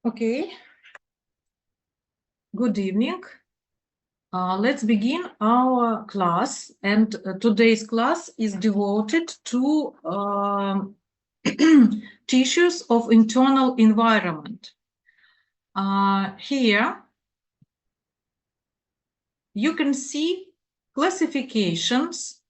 Okay, good evening. Let's begin our class, and today's class is devoted to tissues of internal environment. Here you can see classifications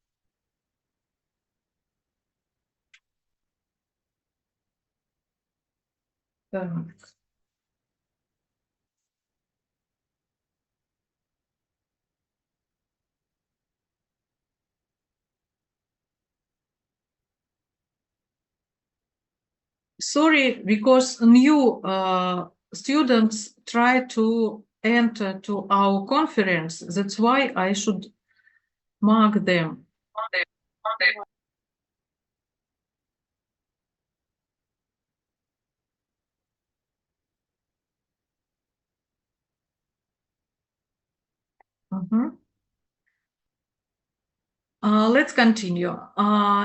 sorry, because new students try to enter to our conference. That's why I should mark them. Let's continue.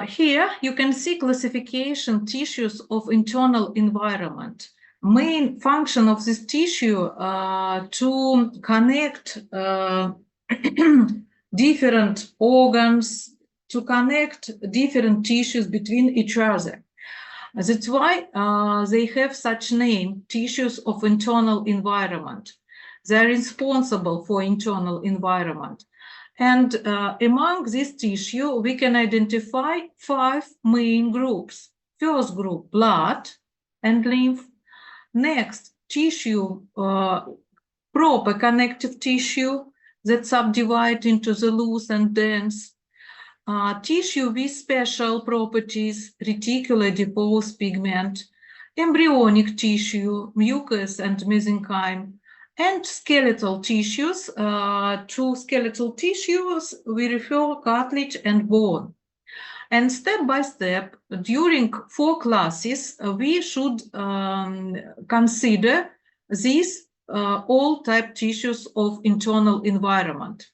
Here you can see classification tissues of internal environment. Main function of this tissue to connect different organs, to connect different tissues between each other. That's why they have such name, tissues of internal environment. They're responsible for internal environment. And among this tissue, we can identify 5 main groups. First group, blood and lymph. Next, tissue, proper connective tissue that subdivide into the loose and dense. Tissue with special properties, reticular adipose pigment, embryonic tissue, mucus and mesenchyme, and skeletal tissues. To skeletal tissues, we refer cartilage and bone. And step by step, during 4 classes, we should consider these all type tissues of internal environment.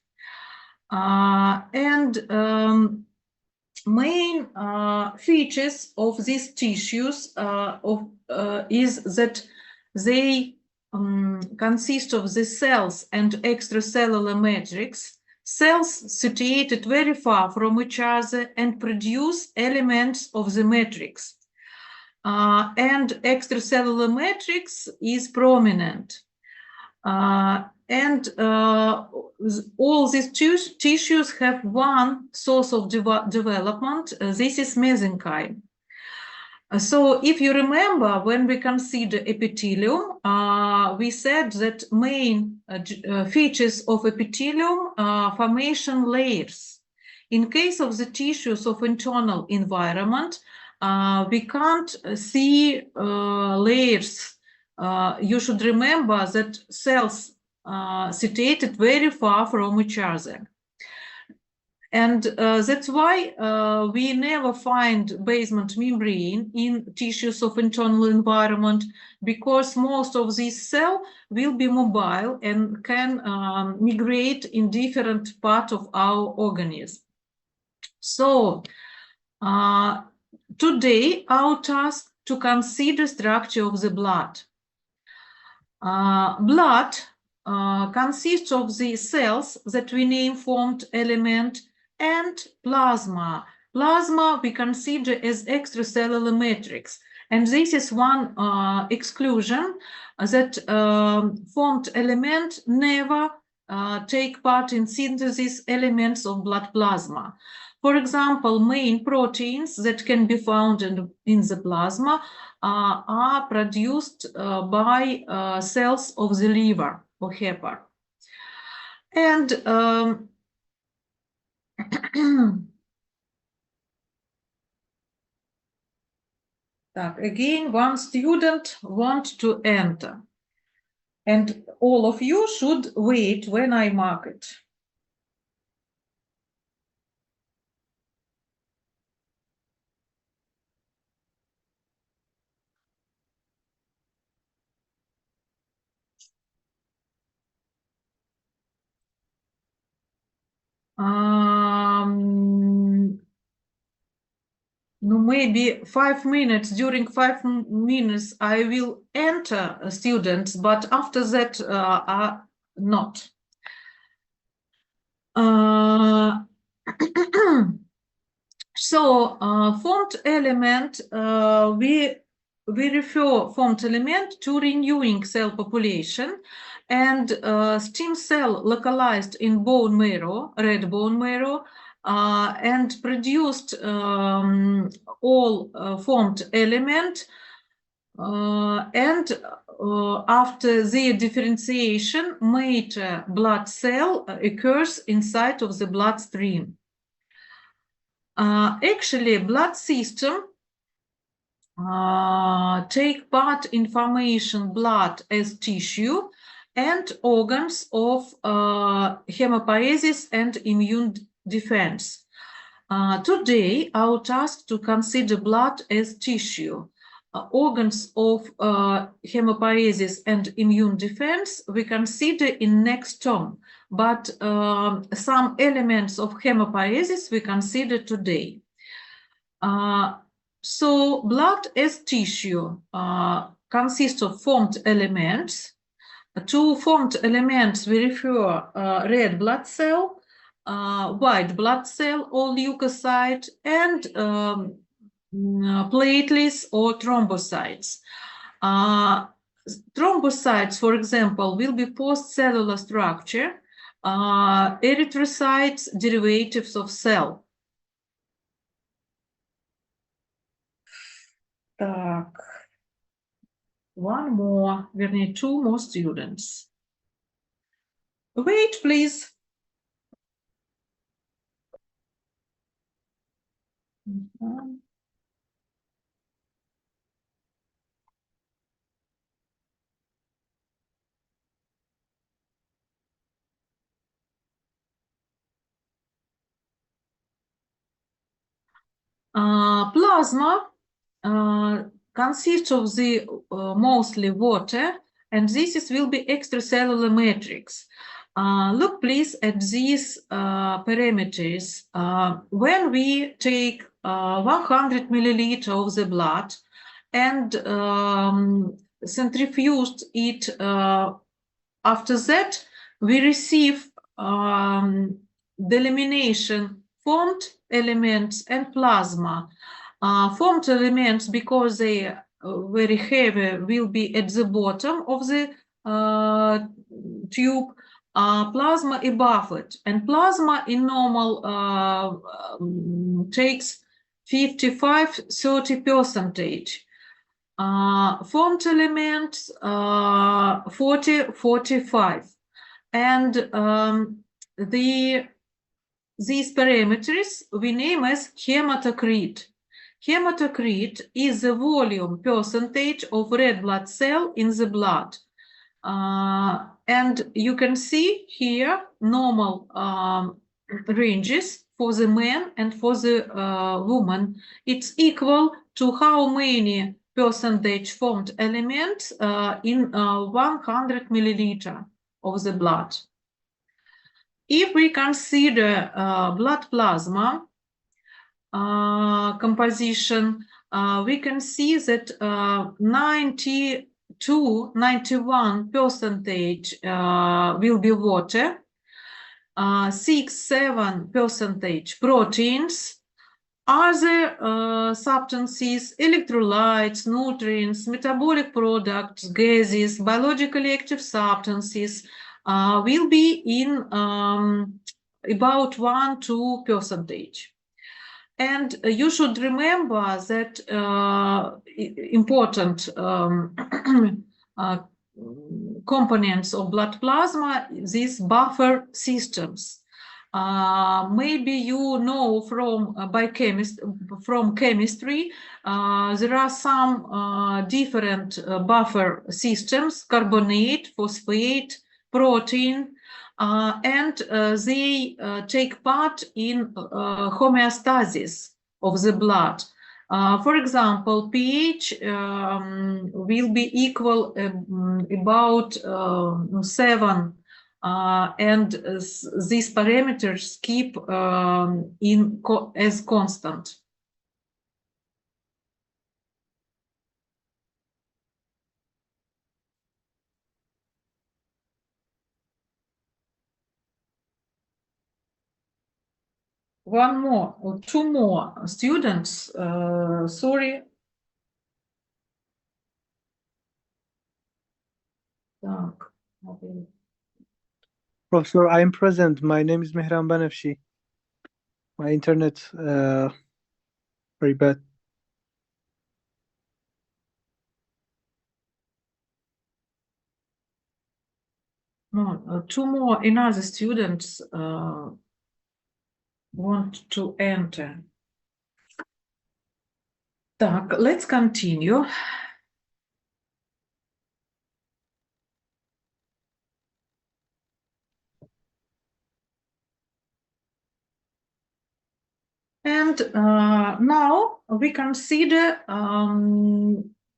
Main features of these tissues is that they consist of the cells and extracellular matrix, cells situated very far from each other and produce elements of the matrix. And extracellular matrix is prominent. And all these tissues have one source of development. This is mesenchyme. So if you remember, when we consider epithelium, we said that main features of epithelium are formation layers. In case of the tissues of internal environment, we can't see layers. You should remember that cells situated very far from each other. And that's why we never find basement membrane in tissues of internal environment, because most of these cells will be mobile and can migrate in different parts of our organism. So today, our task to consider structure of the blood. Blood consists of the cells that we name formed element and plasma. Plasma we consider as extracellular matrix. And this is one exclusion, that formed element never take part in synthesis elements of blood plasma. For example, main proteins that can be found in the plasma are produced by cells of the liver or hepar. And again, one student wants to enter. And all of you should wait when I mark it. no, maybe 5 minutes. During 5 minutes, I will enter students, but after that, not. So, formed element, we refer formed element to renewing cell population, and stem cell localized in bone marrow, red bone marrow, and produced all formed element, and after their differentiation, major blood cell occurs inside of the bloodstream. Actually, blood system take part in formation blood as tissue and organs of hemopoiesis and immune defense. Today, our task to consider blood as tissue. Organs of hemopoiesis and immune defense we consider in next term, but some elements of hemopoiesis we consider today. So blood as tissue consists of formed elements. To formed elements we refer red blood cell, white blood cell or leukocyte, and platelets or thrombocytes. Thrombocytes, for example, will be post-cellular structure, erythrocytes, derivatives of cell. Так, one more, we need 2 more students. Wait, please. Plasma consists of the mostly water, and this will be extracellular matrix. Look please at these parameters. When we take 100 milliliter of the blood and centrifuged it, after that we receive delimitation formed elements and plasma. Formed elements, because they are very heavy, will be at the bottom of the tube. Plasma above it, and plasma in normal takes 55–30%. Formed elements 40–45%, and these parameters we name as hematocrit. Hematocrit is the volume percentage of red blood cell in the blood. And you can see here normal ranges for the man and for the woman. It's equal to how many percentage formed elements in 100 milliliter of the blood. If we consider blood plasma composition, we can see that 90–91% will be water, 6–7% proteins, other substances, electrolytes, nutrients, metabolic products, gases, biologically active substances will be in about 1–2%. And you should remember that important components of blood plasma, these buffer systems. Maybe you know from chemistry, there are some different buffer systems: carbonate, phosphate, protein, and they take part in homeostasis of the blood. For example, pH will be equal about 7, and these parameters keep as constant. one more or two more students. Sorry. Так, Professor, I am present. My name is Mehran Banafshi. My internet very bad. No, two more another students want to enter. Так, let's continue. And now we consider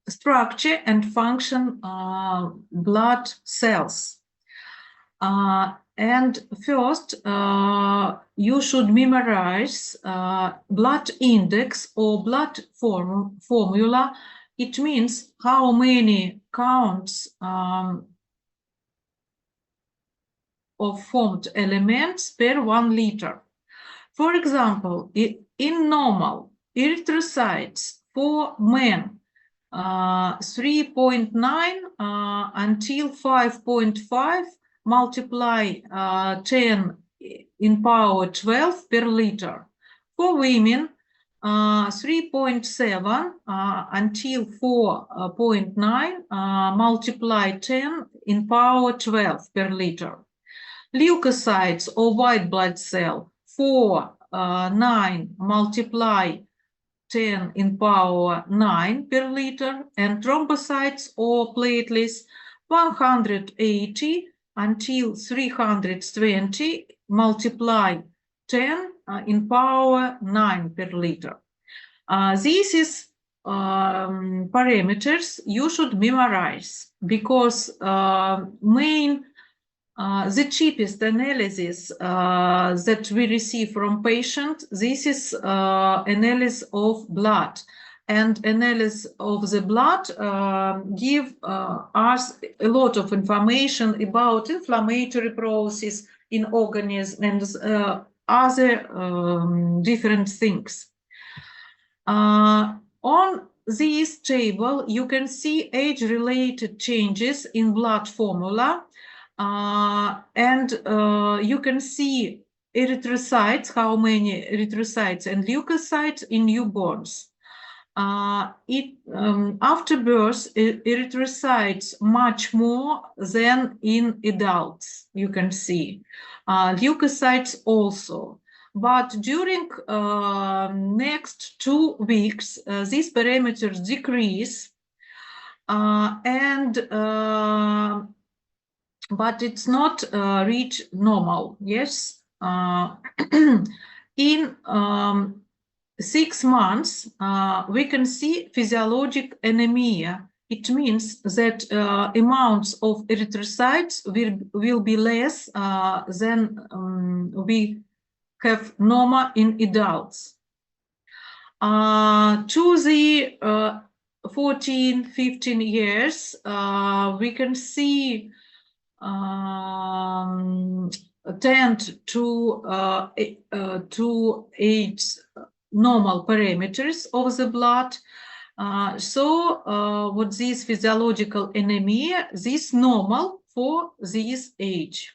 structure and function blood cells. And first, you should memorize blood index or blood formula. It means how many counts of formed elements per 1 liter. For example, in normal, erythrocytes for men 3.9 until 5.5 multiply 10 in power 12 per liter. For women, 3.7 until 4.9 multiply 10 in power 12 per liter. Leukocytes or white blood cell 9 multiply 10 in power 9 per liter, and thrombocytes or platelets 180 until 320 multiply 10 in power 9 per liter. This is parameters you should memorize because the cheapest analysis that we receive from patient, this is analysis of blood, and analysis of the blood give us a lot of information about inflammatory process in organism and other different things. On this table, you can see age-related changes in blood formula. And you can see erythrocytes, how many erythrocytes and leukocytes in newborns. After birth, erythrocytes much more than in adults, you can see. Leukocytes also. But during next 2 weeks, these parameters decrease but it's not reach normal, yes. In 6 months, we can see physiologic anemia. It means that amounts of erythrocytes will be less than we have normal in adults. To the 14, 15 years, we can see tend to 8 normal parameters of the blood. So what this physiological anemia, this normal for this age.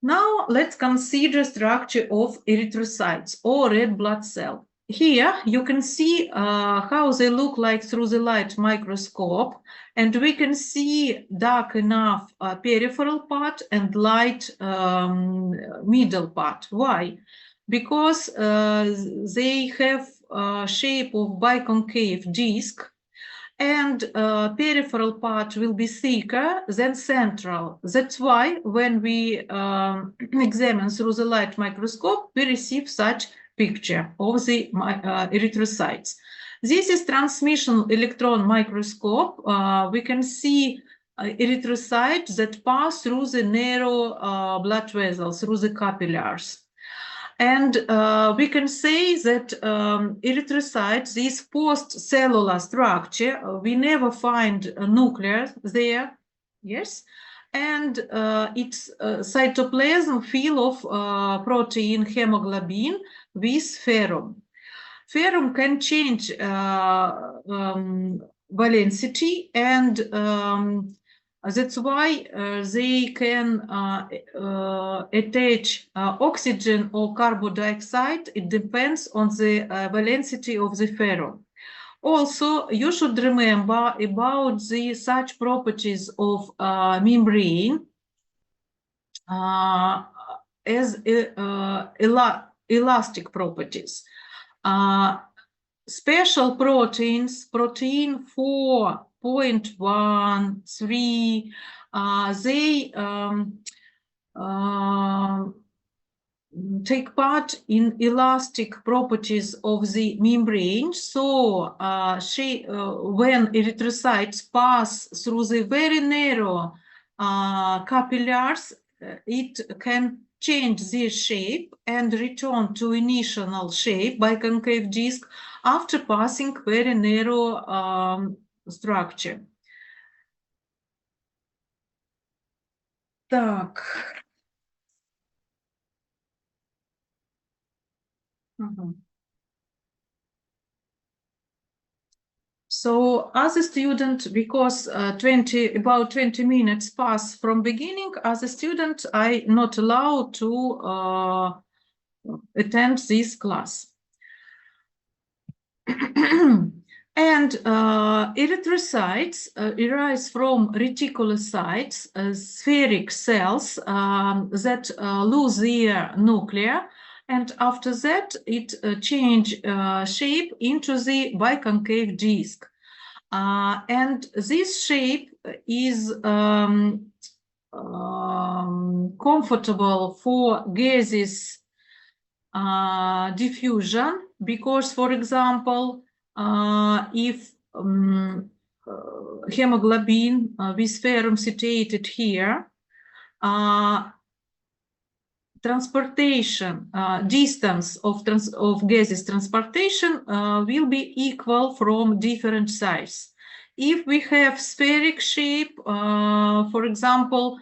Now let's consider structure of erythrocytes or red blood cell. Here you can see how they look like through the light microscope, and we can see dark enough peripheral part and light middle part. Why? Because they have shape of biconcave disc, and peripheral part will be thicker than central. That's why when we examine through the light microscope, we receive such picture of the erythrocytes. This is transmission electron microscope. We can see erythrocytes that pass through the narrow blood vessels, through the capillaries. And we can say that erythrocytes, this post-cellular structure, we never find a nucleus there, yes? and its cytoplasm full of protein hemoglobin with ferrum. Ferrum can change valensity, and that's why they can attach oxygen or carbon dioxide. It depends on the valensity of the ferrum. Also, you should remember about the such properties of membrane as elastic properties. Special proteins, protein 4.1, 3, they take part in elastic properties of the membrane. So when erythrocytes pass through the very narrow capillaries, it can change their shape and return to initial shape by concave disc after passing very narrow structure. Так. So as a student, because about 20 minutes pass from beginning, as a student, I'm not allowed to attend this class. And erythrocytes arise from reticulocytes, spheric cells that lose their nucleus, and after that it change shape into the biconcave disc. And this shape is comfortable for gases diffusion, because, for example, if hemoglobin with ferrum situated here, transportation distance of gases transportation will be equal from different sides. If we have spheric shape, for example,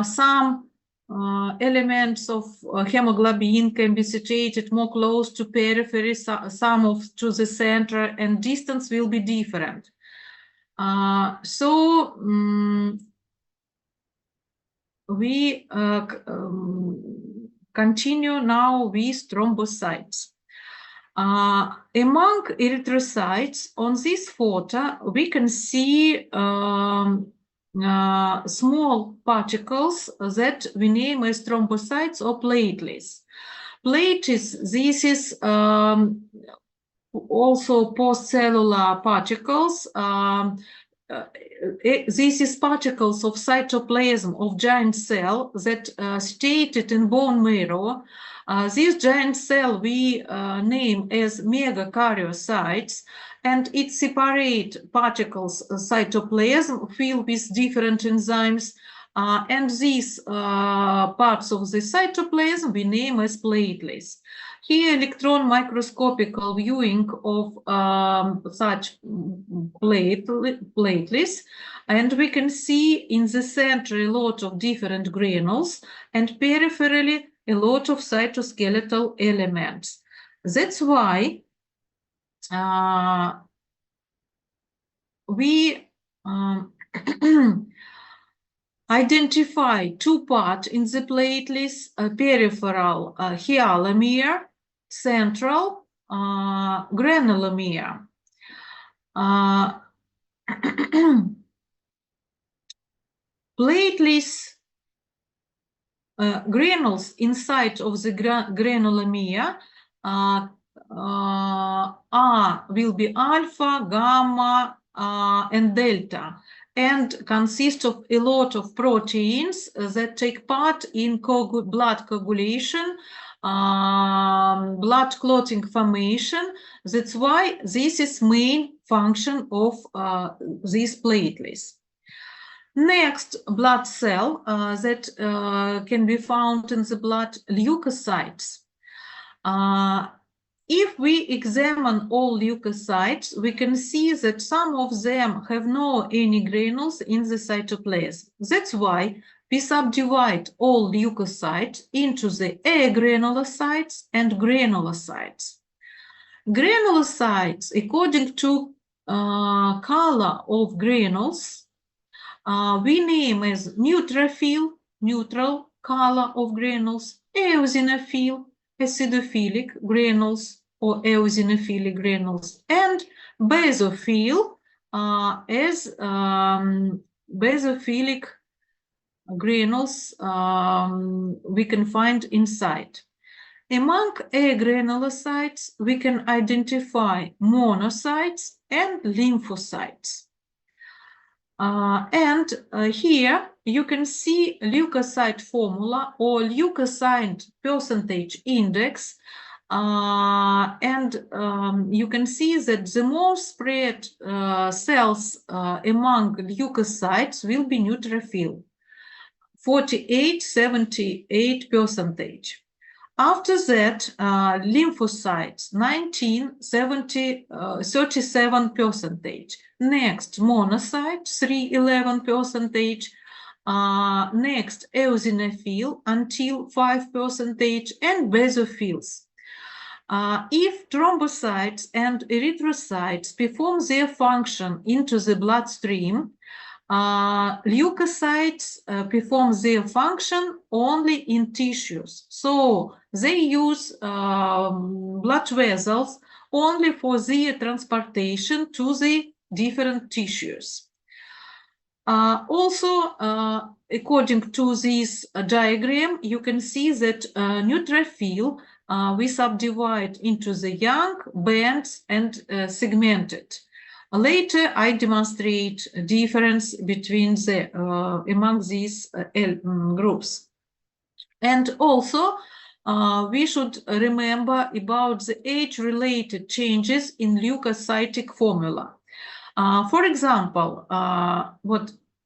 some elements of hemoglobin can be situated more close to periphery, some to the center, and distance will be different. We continue now with thrombocytes. Among erythrocytes on this photo, we can see small particles that we name as thrombocytes or platelets. Platelets, this is also postcellular particles. This is particles of cytoplasm of giant cell that stated in bone marrow. This giant cell we name as megakaryocytes, and it separate particles cytoplasm filled with different enzymes, and these parts of the cytoplasm we name as platelets. Here, electron microscopical viewing of such platelets, and we can see in the center a lot of different granules, and peripherally a lot of cytoskeletal elements. That's why we identify two parts in the platelets: peripheral hyalomere, central granulomere. Platelets granules inside of the granulomere will be alpha, gamma, and delta, and consist of a lot of proteins that take part in blood coagulation, blood clotting formation. That's why this is main function of these platelets. Next, blood cell that can be found in the blood, leukocytes. If we examine all leukocytes, we can see that some of them have no any granules in the cytoplasm. That's why we subdivide all leukocytes into the agranulocytes and granulocytes. Granulocytes, according to color of granules, we name as neutrophil, neutral color of granules, eosinophil, acidophilic granules or eosinophilic granules, and basophil as basophilic granules we can find inside. Among agranulocytes, we can identify monocytes and lymphocytes. Here you can see leukocyte formula or leukocyte percentage index, and you can see that the more spread cells among leukocytes will be neutrophil, 48-78%. After that, lymphocytes, 37%. Next, monocytes, 11%. Next, eosinophil, until 5%, and basophils. If thrombocytes and erythrocytes perform their function into the bloodstream, leukocytes perform their function only in tissues. So they use blood vessels only for their transportation to the different tissues. Also, according to this diagram, you can see that neutrophil we subdivide into the young, bands, and segmented. Later, I demonstrate a difference between the among these groups. And also, we should remember about the age-related changes in leukocytic formula. For example,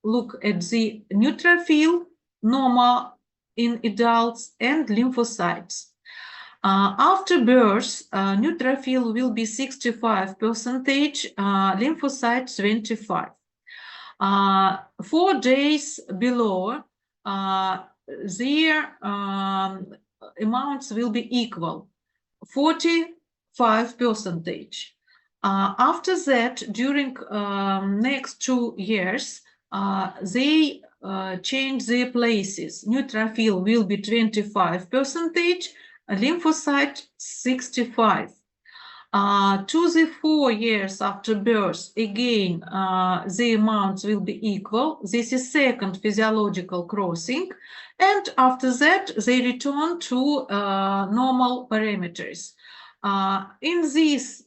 look at the neutrophil, normal in adults, and lymphocytes. After birth, neutrophil will be 65%, lymphocytes 25%. 4 days below, their amounts will be equal, 45%. After that, during next 2 years, they change their places. Neutrophil will be 25%, lymphocyte 65%. To the 4 years after birth, again, the amounts will be equal. This is second physiological crossing. And after that, they return to normal parameters. In this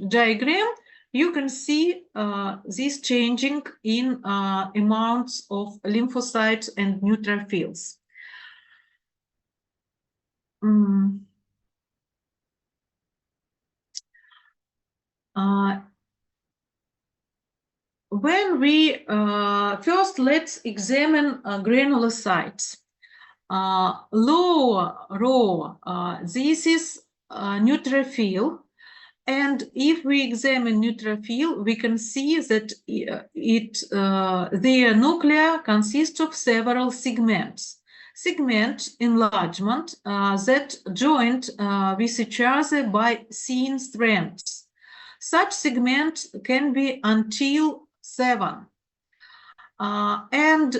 diagram, you can see this changing in amounts of lymphocytes and neutrophils. When we first, let's examine granulocytes. Lower row, this is neutrophil, and if we examine neutrophil, we can see that their nuclei consist of several segments. Segment enlargement that joined with each other by thin strands. Such segments can be until 7, and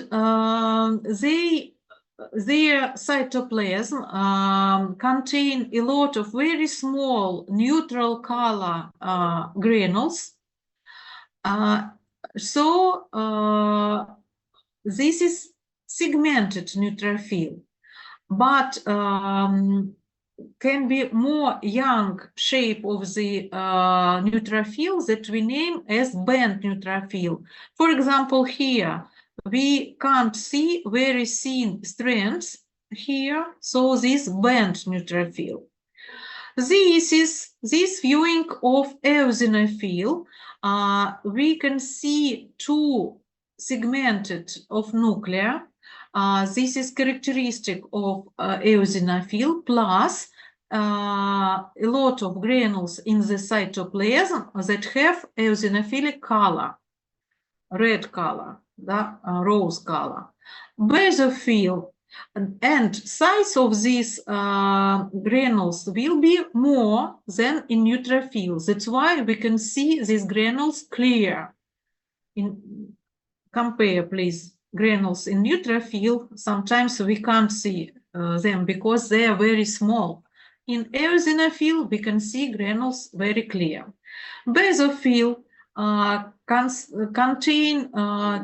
their cytoplasm contain a lot of very small neutral color granules. This is segmented neutrophil, but can be more young shape of the neutrophil that we name as band neutrophil. For example, here we can't see very thin strands here, so this band neutrophil. This viewing of eosinophil, we can see 2 segmented of nuclei. This is characteristic of eosinophil, plus a lot of granules in the cytoplasm that have eosinophilic color, red color. the rose color. Basophil and size of these granules will be more than in neutrophil. That's why we can see these granules clear. Compare, please, granules in neutrophil. Sometimes we can't see them because they are very small. In eosinophil, we can see granules very clear. Basophil contain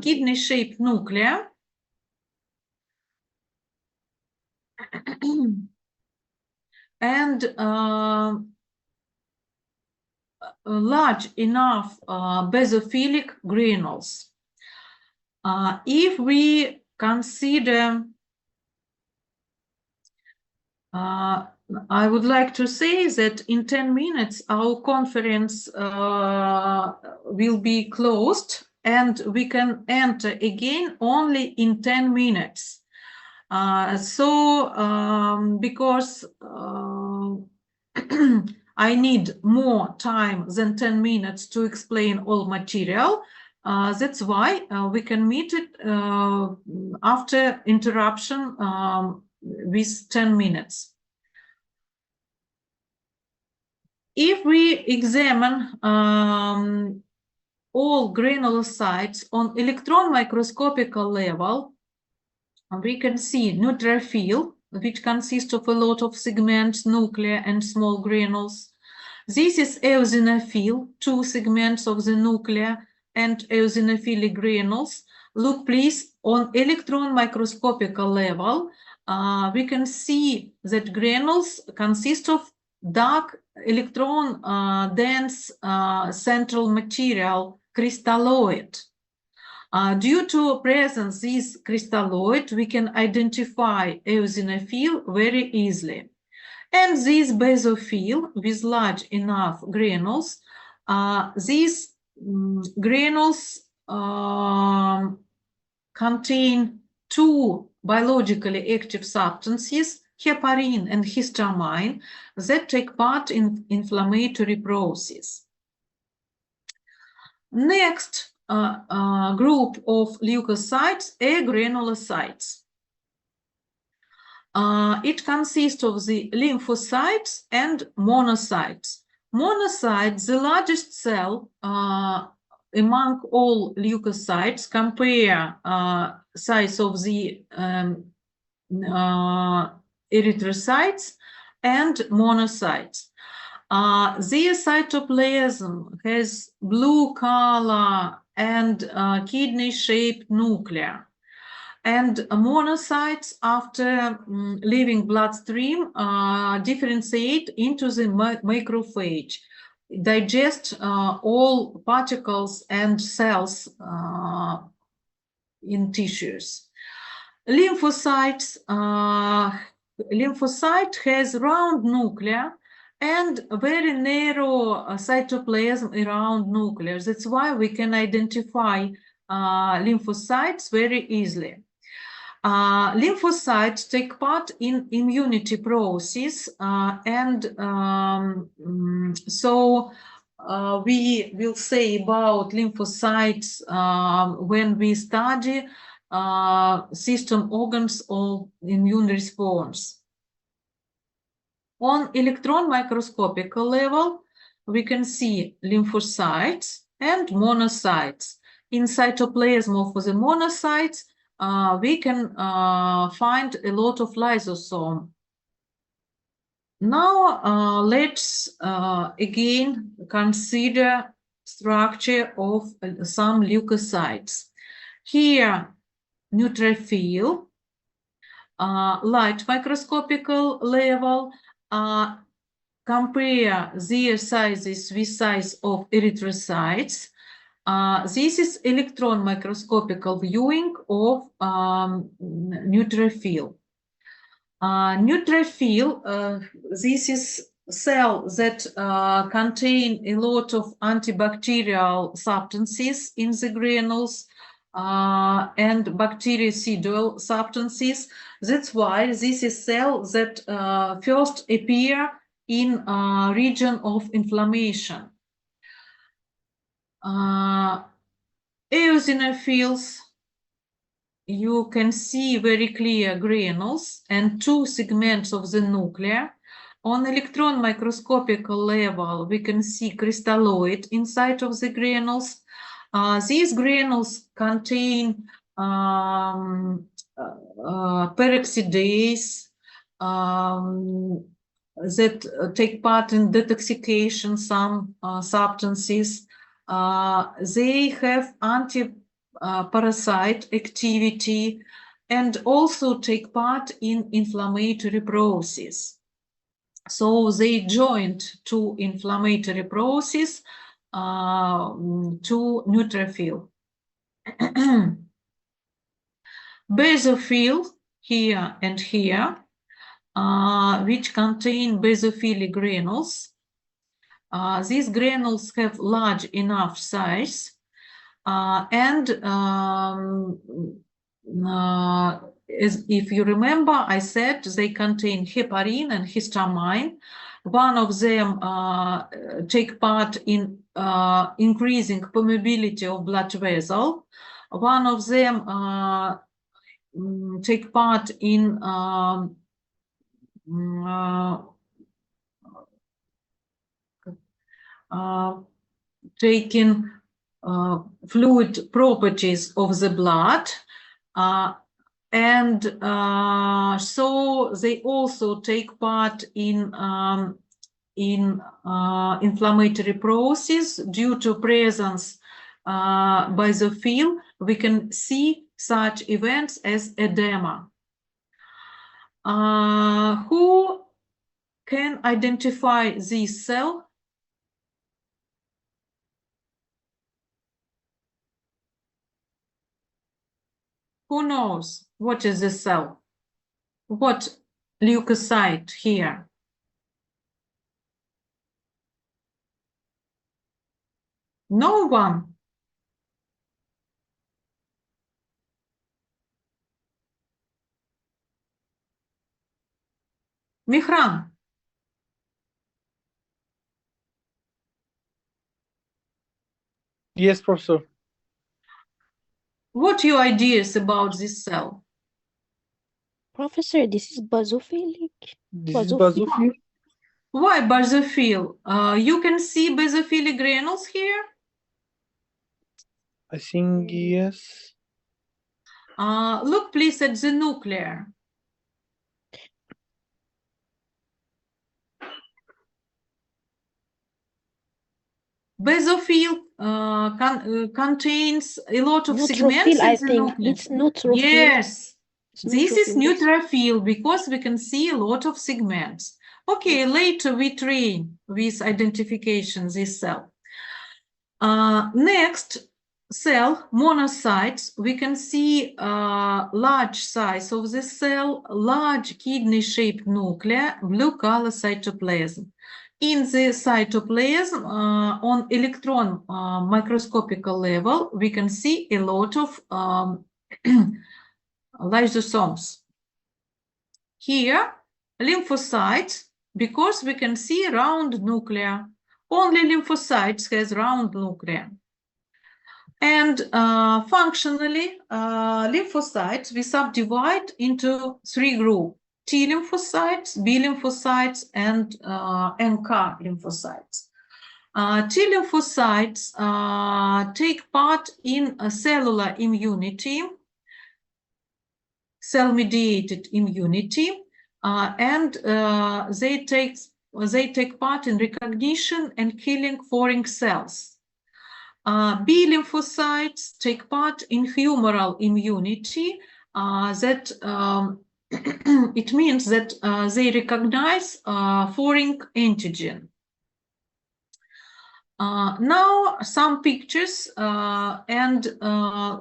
kidney-shaped nuclei and large enough basophilic granules. If we consider, I would like to say that in 10 minutes our conference will be closed and we can enter again only in 10 minutes. Because I need more time than 10 minutes to explain all material, that's why we can meet it after interruption with 10 minutes. If we examine all granulocytes on electron microscopical level, we can see neutrophil, which consists of a lot of segments, nuclei, and small granules. This is eosinophil, 2 segments of the nuclei and eosinophilic granules. Look, please, on electron microscopical level, we can see that granules consist of dark electron dense central material, crystalloid. Due to presence this crystalloid, we can identify eosinophil very easily. And this basophil with large enough granules, these granules contain 2 biologically active substances, heparin and histamine, that take part in inflammatory process. Next group of leukocytes, agranulocytes. It consists of the lymphocytes and monocytes. Monocytes, the largest cell among all leukocytes. Compare size of the erythrocytes and monocytes. Their cytoplasm has blue color and kidney-shaped nuclei. And monocytes, after leaving bloodstream, differentiate into the macrophage, digest all particles and cells in tissues. Lymphocyte has round nuclei and very narrow cytoplasm around nucleus. That's why we can identify lymphocytes very easily. Lymphocytes take part in immunity process, so we will say about lymphocytes when we study system organs of immune response. On electron microscopical level, we can see lymphocytes and monocytes. In cytoplasm of the monocytes, we can find a lot of lysosome. Now let's again consider structure of some leukocytes. Here, neutrophil, light microscopical level, compare their sizes with size of erythrocytes. This is electron microscopical viewing of neutrophil. Neutrophil, this is cell that contain a lot of antibacterial substances in the granules and bactericidal substances. That's why this is cell that first appear in region of inflammation. Eosinophils you can see very clear granules and two segments of the nucleus. On electron microscopic level, we can see crystalloid inside of the granules. These granules contain peroxidase that take part in detoxification some substances. They have anti-parasite activity and also take part in inflammatory process. So they joined to inflammatory process to neutrophil. Basophil here and here, which contain basophilic granules. These granules have large enough size and as if you remember, I said they contain heparin and histamine. One of them take part in increasing permeability of blood vessel. One of them take part in taking fluid properties of the blood. And so they also take part in inflammatory process due to presence basophil. We can see such events as edema. Who can identify this cell? Who knows what is the cell? What leukocyte here? No one. Mihran. Yes, Professor. What your ideas about this cell? Professor, this is basophilic. This is basophil. Why basophil? You can see basophilic granules here. I think yes. Look please at the nuclear. Basophil contains a lot of segments Neutrophil, I in the think. nucleus. It's neutrophil. Yes, It's this is neutrophil, yes. neutrophil because we can see a lot of segments. Okay, later we train with identification this cell. Next cell, monocytes, we can see large size of the cell, large kidney-shaped nuclei, blue color cytoplasm. In the cytoplasm, on electron microscopic level, we can see a lot of lysosomes. Here, lymphocytes, because we can see round nuclei. Only lymphocytes has round nuclei. And functionally, lymphocytes we subdivide into three groups: T lymphocytes, B lymphocytes, and NK lymphocytes. T lymphocytes take part in a cellular immunity, cell-mediated immunity, and they take part in recognition and killing foreign cells. B lymphocytes take part in humoral immunity. That it means that they recognize foreign antigen. Now some pictures and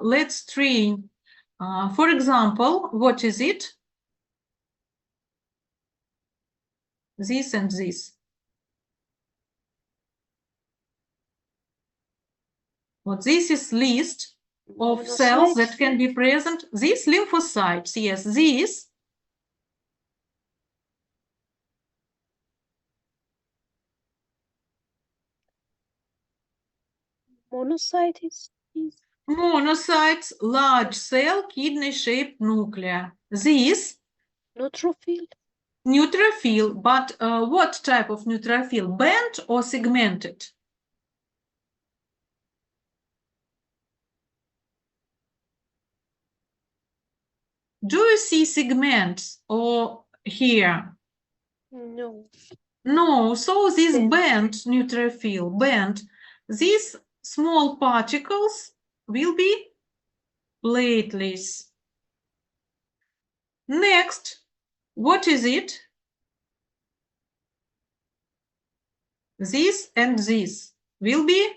let's train. For example, what is it? This and this. Well, this is list of cells that can be present. These lymphocytes, yes, these. Monocyte is Monocytes, large cell, kidney-shaped nuclei. This Neutrophil. neutrophil, but what type of neutrophil? Band or segmented? Do you see segments or here? No. No, so this Band. band neutrophil, band, these small particles will be platelets. Next, what is it? This and this will be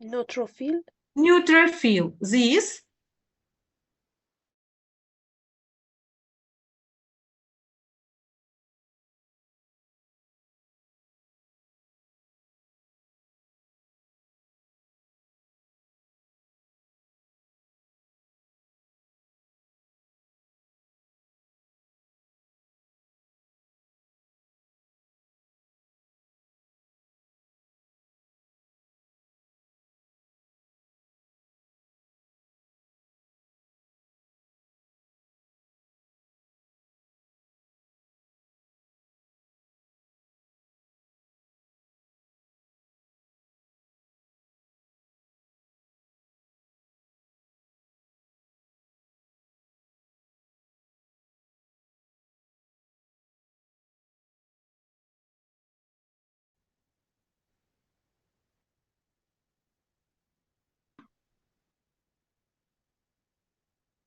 Neutrophil. neutrophil. This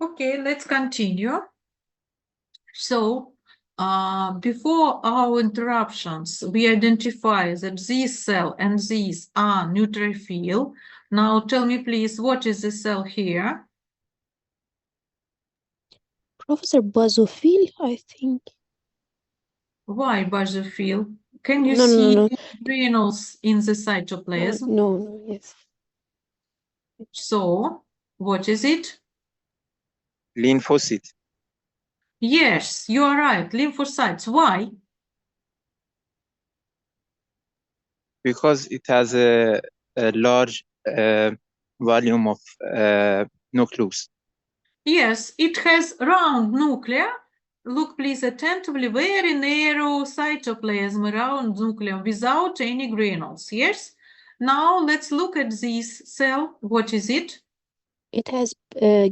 okay, let's continue. So, before our interruptions, we identify that this cell and these are neutrophil. Now, tell me, please, what is the cell here? Professor Basophil, I think. Why basophil? Can you No, no, see no. granules in the No, cytoplasm? no, yes. So, what is it? Lymphocyte, Yes, you are right, lymphocytes. Why? because it has a large volume of nucleus. Yes, it has round nuclei. Look, please, attentively, very narrow cytoplasm around nucleus without any granules. Yes? Now let's look at this cell. What is it? It has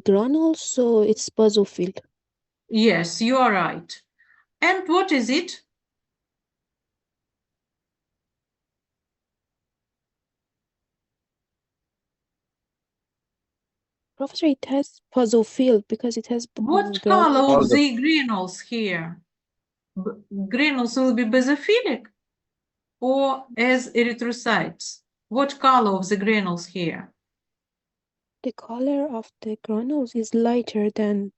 granules, so it's basophil. Yes, you are right. And what is it? Professor, it has basophil because it has What granules. color of the granules here? Granules will be basophilic or as erythrocytes? What color of the granules here? The color of the granules is lighter than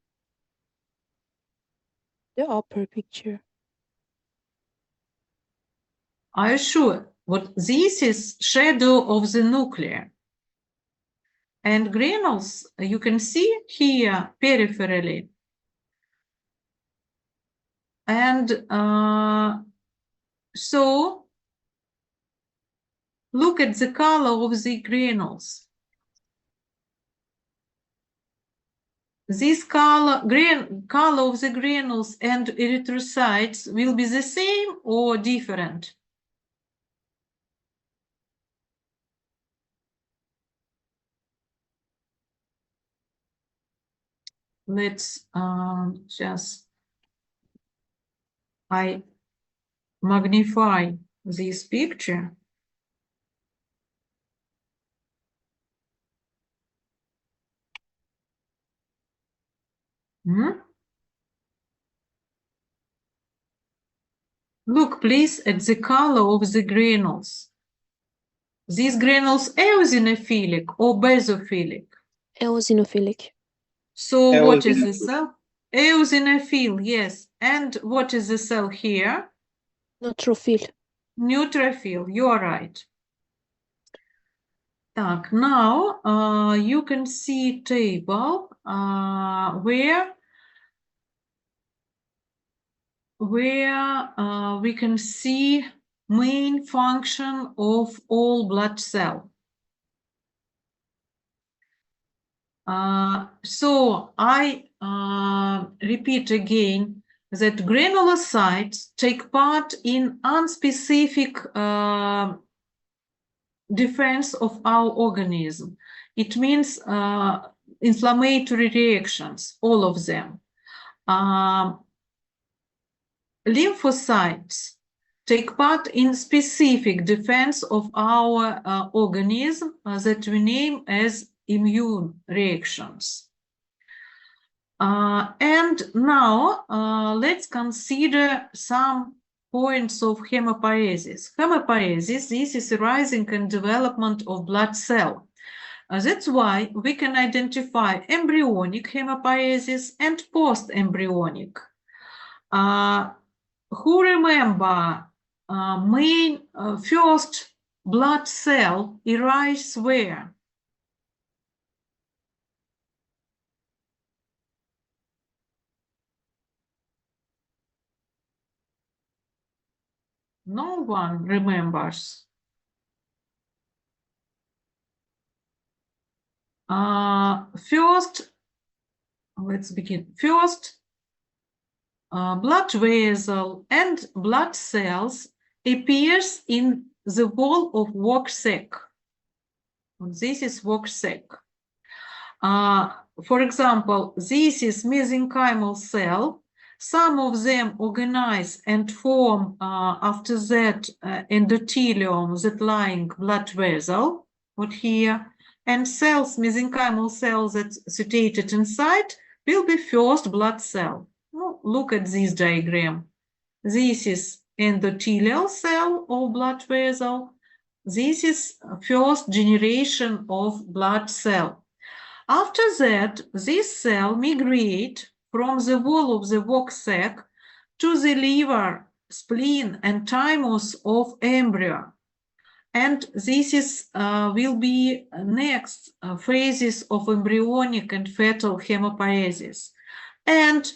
the upper picture. Are you sure? What this is shadow of the nucleus. And granules, you can see here peripherally. And so look at the color of the granules. This color of the granules and erythrocytes will be the same or different? Let's I magnify this picture. Look, please, at the color of the granules. These granules eosinophilic or basophilic? Eosinophilic. So what is the cell? Eosinophil, yes. And what is the cell here? Neutrophil. Neutrophil, you are right. Так, now you can see table where we can see main function of all blood cell. So I repeat again that granulocytes take part in unspecific defense of our organism. It means inflammatory reactions, all of them. Lymphocytes take part in specific defense of our organism that we name as immune reactions. And now let's consider some points of hematopoiesis. Hematopoiesis, this is a rising and development of blood cell. That's why we can identify embryonic hematopoiesis and post-embryonic. Who remember main first blood cell arise where? No one remembers. First, let's begin. First, blood vessel and blood cells appears in the wall of Walk sac. This is Walk sac. For example, this is mesenchymal cell. Some of them organize and form after that endothelium that lying blood vessel, what here, and cells, mesenchymal cells that's situated inside will be first blood cell. Well, look at this diagram. This is endothelial cell or blood vessel. This is first generation of blood cell. After that, this cell migrate from the wall of the Walk sac to the liver, spleen, and thymus of embryo. And this is will be next phases of embryonic and fetal hematopoiesis. And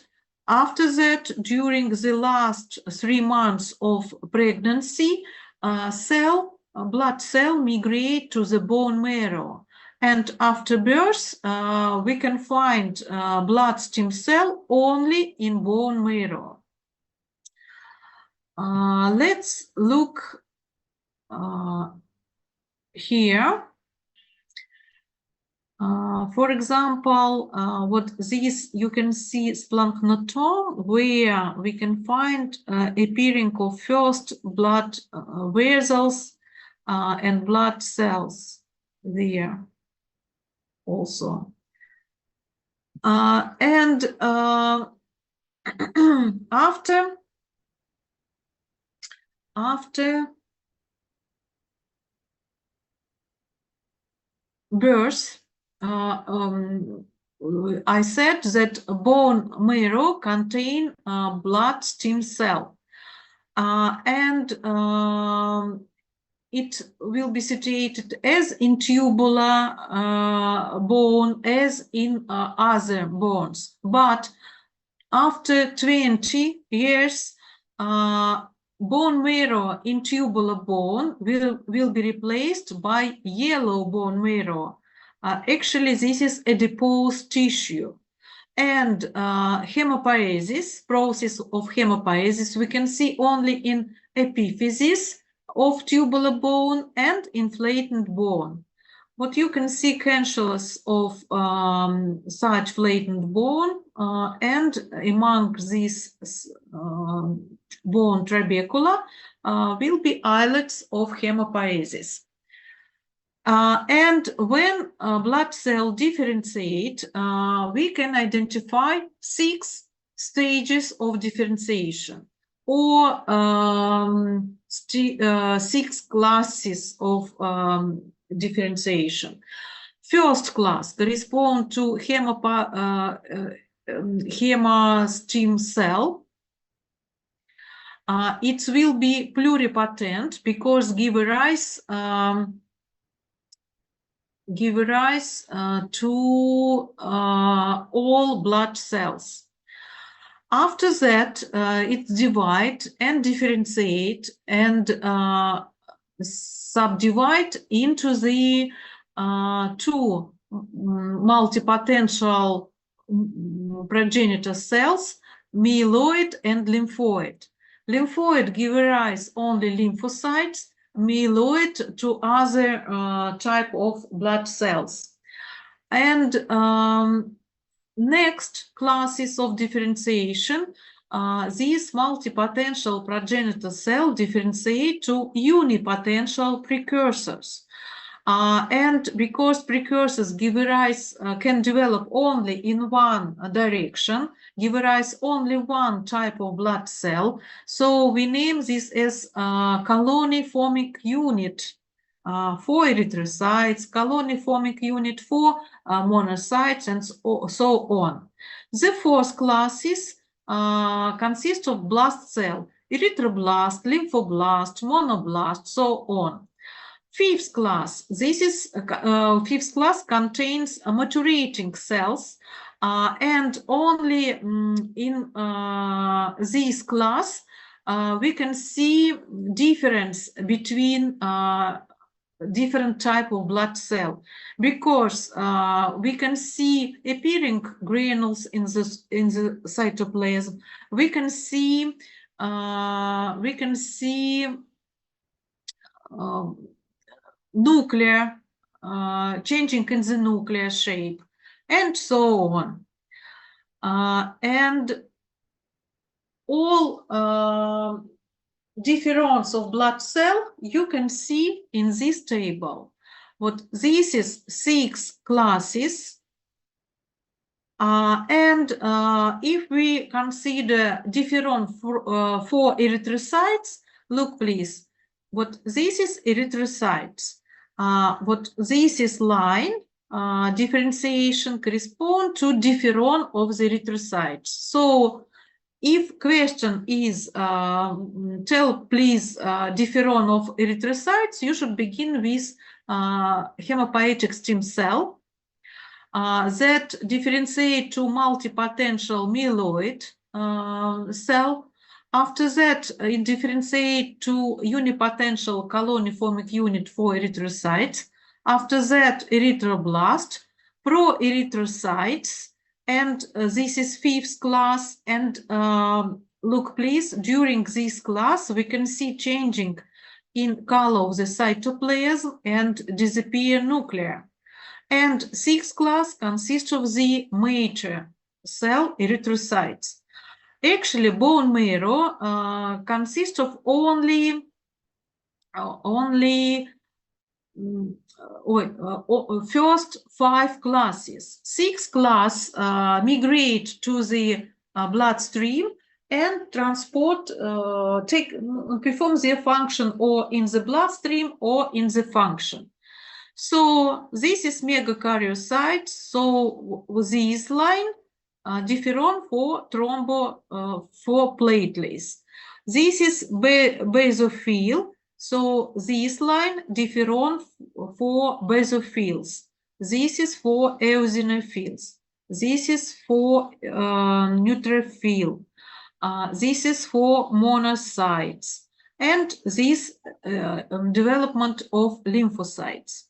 after that, during the last 3 months of pregnancy, blood cell migrate to the bone marrow. And after birth, we can find blood stem cell only in bone marrow. Let's look here. For example, what this you can see splanchnotom, where we can find appearing of first blood vessels and blood cells there also. And after birth, I said that bone marrow contain blood stem cell, and it will be situated as in tubular bone as in other bones. But after 20 years, bone marrow in tubular bone will be replaced by yellow bone marrow. Actually, this is adipose tissue. And hematopoiesis, process of hematopoiesis, we can see only in epiphysis of tubular bone and inflated bone. What you can see cancellous of such flattened bone, and among these bone trabecula will be islets of hematopoiesis. And when blood cell differentiate, we can identify 6 stages of differentiation, or 6 classes of differentiation. First class correspond to hemostem cell. It will be pluripotent because give rise to all blood cells. After that, it divide and differentiate and subdivide into the 2 multipotential progenitor cells, myeloid and lymphoid. Lymphoid give rise only lymphocytes, myeloid to other type of blood cells. And next classes of differentiation, these multipotential progenitor cell differentiate to unipotential precursors. And because precursors give rise, can develop only in one direction, give rise only one type of blood cell, so we name this as colony-forming unit for erythrocytes, colony-forming unit for monocytes, and so on. The fourth classes consist of blast cell, erythroblast, lymphoblast, monoblast, so on. Fifth class, fifth class contains maturating cells, and only in this class we can see difference between different type of blood cell, because we can see appearing granules in the cytoplasm. We can see nuclear changing in the nuclear shape, and so on. And all difference of blood cell you can see in this table. What this is 6 classes, and if we consider difference for erythrocytes, look please, what this is erythrocytes, what this is line differentiation correspond to differon of the erythrocytes. So if question is tell please differon of erythrocytes, you should begin with hematopoietic stem cell that differentiate to multipotential myeloid cell. After that, it differentiate to unipotential colony-forming unit for erythrocytes. After that, erythroblast, proerythrocytes, and this is 5th class. And look, please, during this class, we can see changing in color of the cytoplasm and disappear nuclear. And 6th class consists of the mature cell erythrocytes. Actually, bone marrow consists of only first 5 classes. 6th class migrate to the bloodstream and transport, perform their function or in the bloodstream or in the function. So this is megakaryocytes. So this line differon for for platelets. This is basophil. So this line differon for basophils. This is for eosinophils. This is for neutrophil. This is for monocytes. And this development of lymphocytes.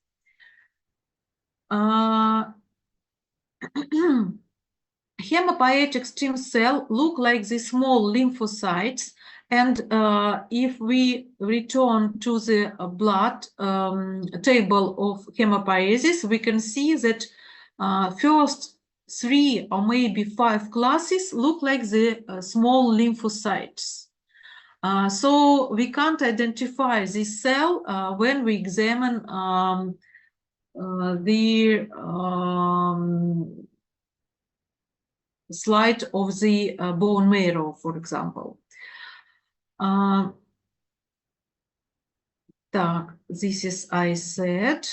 Hematopoietic stem cell look like the small lymphocytes, and if we return to the blood table of hematopoiesis, we can see that first 3 or maybe 5 classes look like the small lymphocytes. So we can't identify this cell when we examine the slide of the bone marrow, for example. This is I said.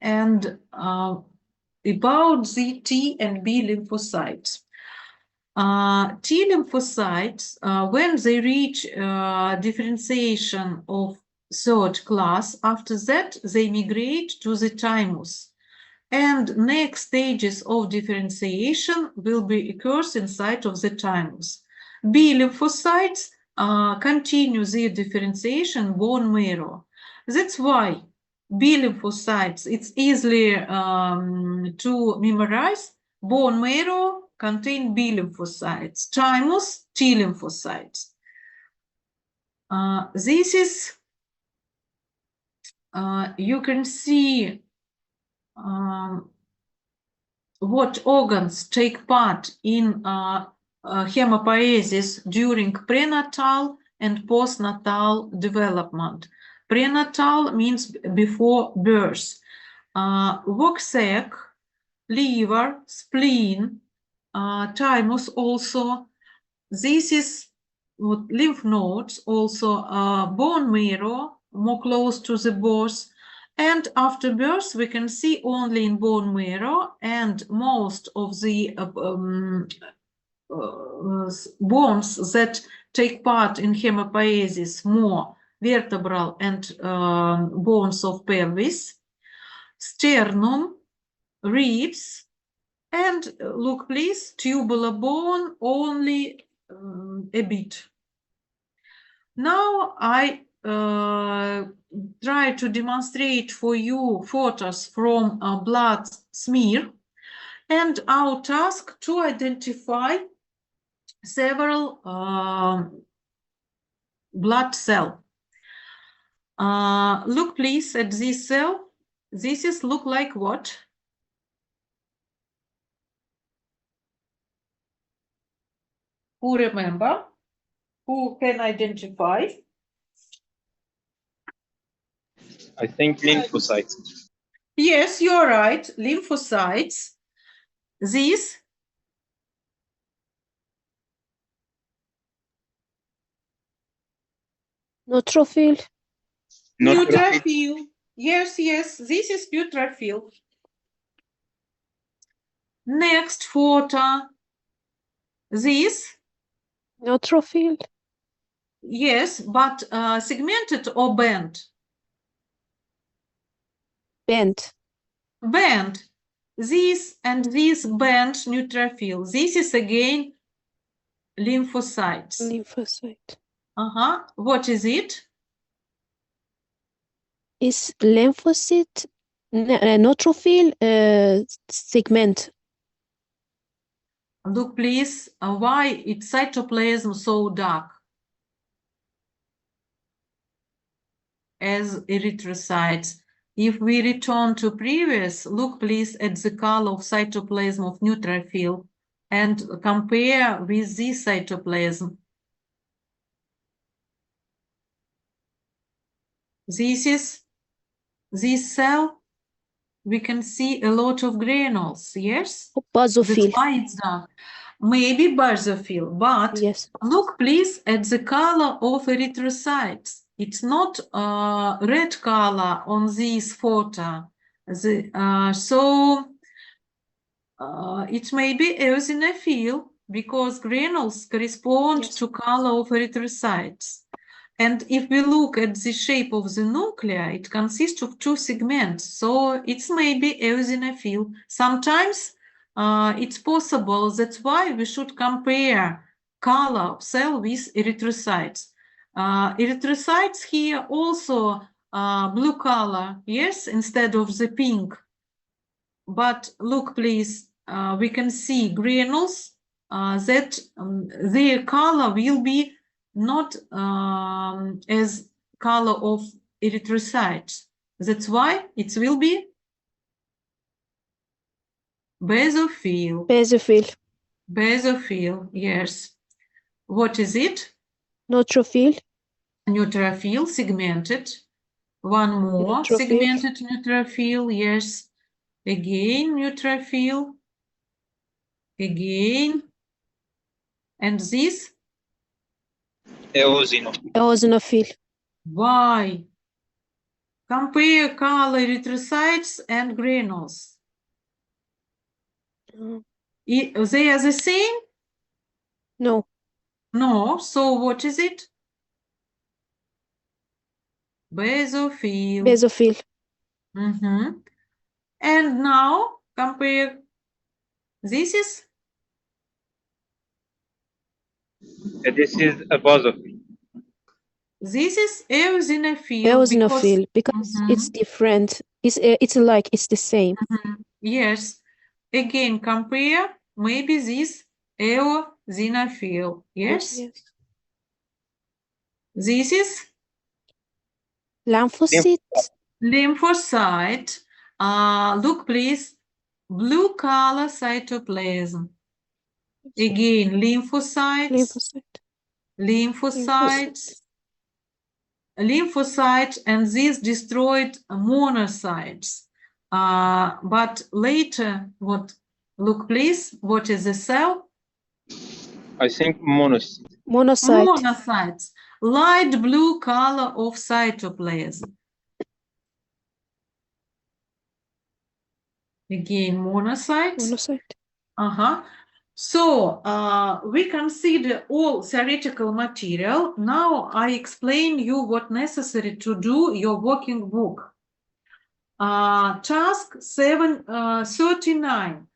And about the T and B lymphocytes. T lymphocytes, when they reach differentiation of 3rd class, after that they migrate to the thymus. And next stages of differentiation will be occurs inside of the thymus. B lymphocytes continue their differentiation bone marrow. That's why B lymphocytes. It's easily to memorize. Bone marrow contain B lymphocytes. Thymus, T lymphocytes. This is, you can see what organs take part in hematopoiesis during prenatal and postnatal development. Prenatal means before birth. Yolk sac, liver, spleen, thymus also. This is what lymph nodes, also bone marrow, more close to the birth. And after birth, we can see only in bone marrow, and most of the bones that take part in hematopoiesis, more vertebral and bones of pelvis, sternum, ribs, and look please, tubular bone only a bit. Now I try to demonstrate for you photos from a blood smear, and our task to identify several blood cell. Look please at this cell. This is look like what? Who remember? Who can identify? I think lymphocytes. Yes, you're right. Lymphocytes. These Neutrophil. neutrophil. Yes, yes. This is neutrophil. Next photo. This. Neutrophil. Yes, but segmented or bent? Bent. Bent. This and this bent neutrophil. This is again lymphocytes. Lymphocyte. What is it? Is lymphocyte neutrophil segment. Look, please, why its cytoplasm so dark as erythrocytes? If we return to previous, look, please, at the color of cytoplasm of neutrophil and compare with this cytoplasm. This cell, we can see a lot of granules, yes? Basophil. That's why it's dark. Maybe basophil, but Yes. look please at the color of erythrocytes. It's not red color on this photo. It may be eosinophil because granules correspond Yes. to color of erythrocytes. And if we look at the shape of the nuclei, it consists of two segments. So it's maybe eosinophil. Sometimes it's possible. That's why we should compare color of cell with erythrocytes. Erythrocytes here also blue color, yes, instead of the pink. But look, please, we can see granules that their color will be not as color of erythrocytes. That's why it will be basophil. Basophil. Basophil, yes. What is it? Neutrophil. Neutrophil, segmented. One more, Neutrophil. segmented neutrophil, yes. Again, neutrophil. Again. And this? Eosinophil. Why? Compare color erythrocytes and granules. They are the same? No. No. So what is it? Basophil. Basophil. And now compare. This is? This is a basophil. This is eosinophil Eosinophil, because it's Mhm, different. It's the same. mhm. Yes. Again, compare maybe this eosinophil. Yes. Yes. This is Lymphocyte. lymphocyte. Look, please. Blue color cytoplasm. Again, lymphocytes, Lymphocyte. lymphocytes, and these destroyed monocytes. But later, look, please, what is the cell? I think monocyte. Monocyte. Monocytes, light blue color of cytoplasm. Again, monocytes. Monocyte. So we consider all theoretical material. Now I explain you what necessary to do your working book. Task 39.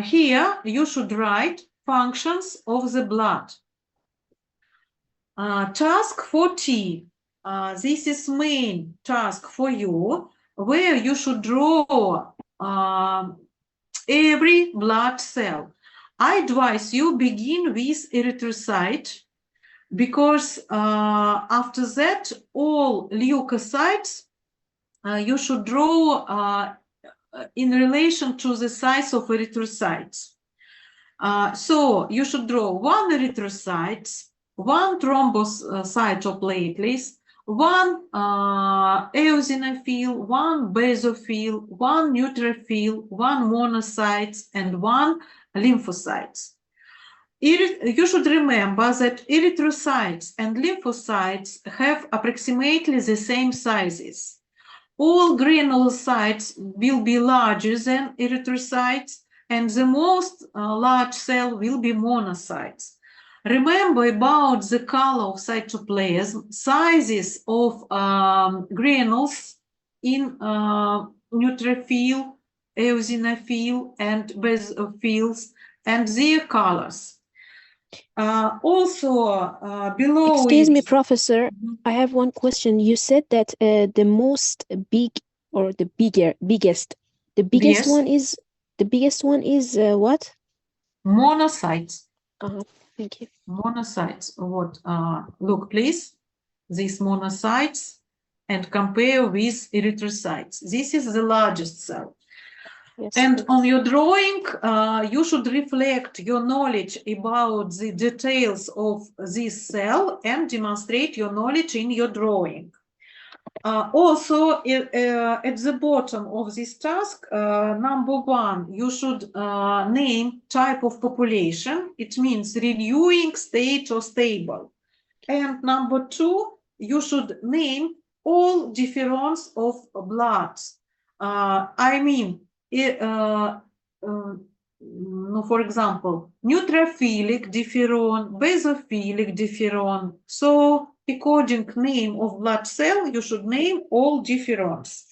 Here you should write functions of the blood. Task 40. This is main task for you, where you should draw every blood cell. I advise you begin with erythrocyte, because after that all leukocytes you should draw in relation to the size of erythrocytes. So you should draw one erythrocyte, one thrombocytoplatelets, one eosinophil, one basophil, one neutrophil, one monocytes, and one lymphocytes. You should remember that erythrocytes and lymphocytes have approximately the same sizes. All granulocytes will be larger than erythrocytes, and the most large cell will be monocytes. Remember about the color of cytoplasm, sizes of granules in neutrophil, eosinophil, and basophils, and their colors. Below Excuse me, it- Professor. Mhm. I have one question. You said that the most big or the biggest Yes. the biggest one is what? Monocytes. Thank you. Monocytes. What? Look, please. These monocytes and compare with erythrocytes. This is the largest cell. Yes. And on your drawing, you should reflect your knowledge about the details of this cell and demonstrate your knowledge in your drawing. Also, at the bottom of this task, number 1, you should name type of population. It means renewing, state, or stable. And number 2, you should name all difference of blood. I mean, for example, neutrophilic differon, basophilic differon. So according name of blood cell, you should name all differons.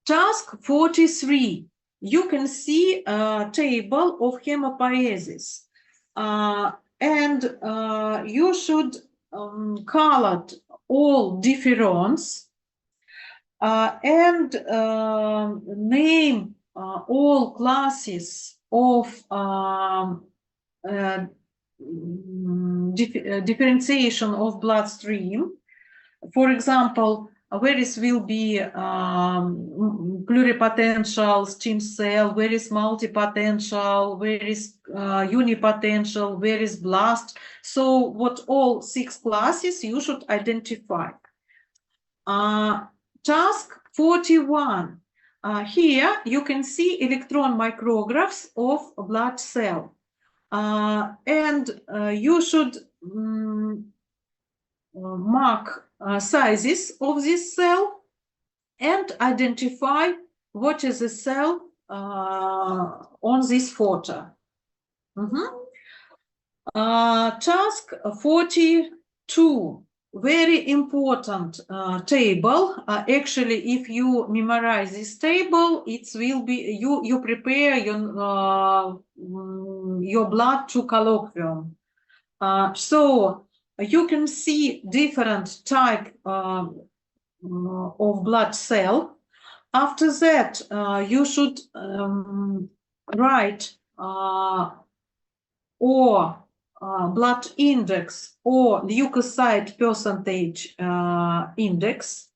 Task 43. You can see a table of hematopoiesis. And you should color all differons and name all classes of differentiation of bloodstream. For example, where is will be pluripotential stem cell, where is multipotential, where is unipotential, where is blast. So what all 6 classes you should identify. Task 41. Here you can see electron micrographs of blood cell. And you should mark sizes of this cell and identify what is the cell on this photo. Task 42. Very important table. Actually, if you memorize this table, it will be you prepare your blood to colloquium. So you can see different type of blood cell. After that, you should write or blood index or leukocyte percentage index.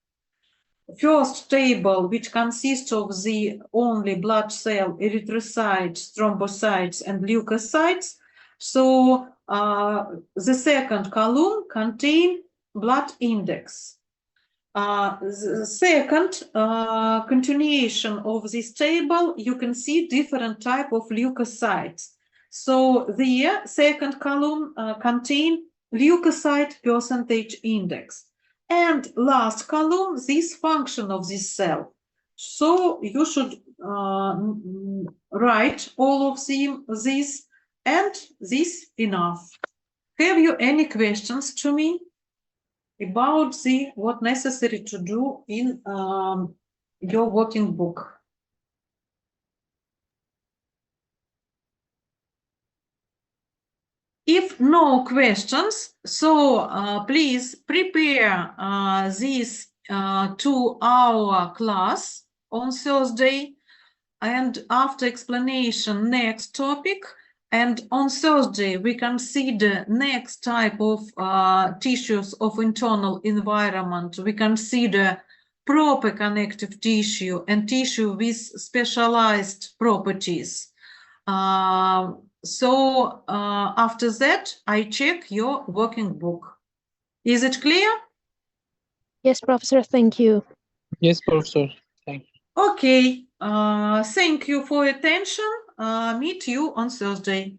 First table, which consists of the only blood cell, erythrocytes, thrombocytes, and leukocytes. So the second column contains blood index. The second continuation of this table, you can see different type of leukocytes. So the second column contains leukocyte percentage index. And last column, this function of this cell. So you should write all of these, and this enough. Have you any questions to me about what necessary to do in your working book? If no questions, so please prepare this 2-hour class on Thursday, and after explanation, next topic. And on Thursday, we consider next type of tissues of internal environment. We consider proper connective tissue and tissue with specialized properties. So after that, I check your working book. Is it clear? Yes, Professor, thank you. Yes, Professor. Thank you. Okay. Thank you for your attention. Meet you on Thursday.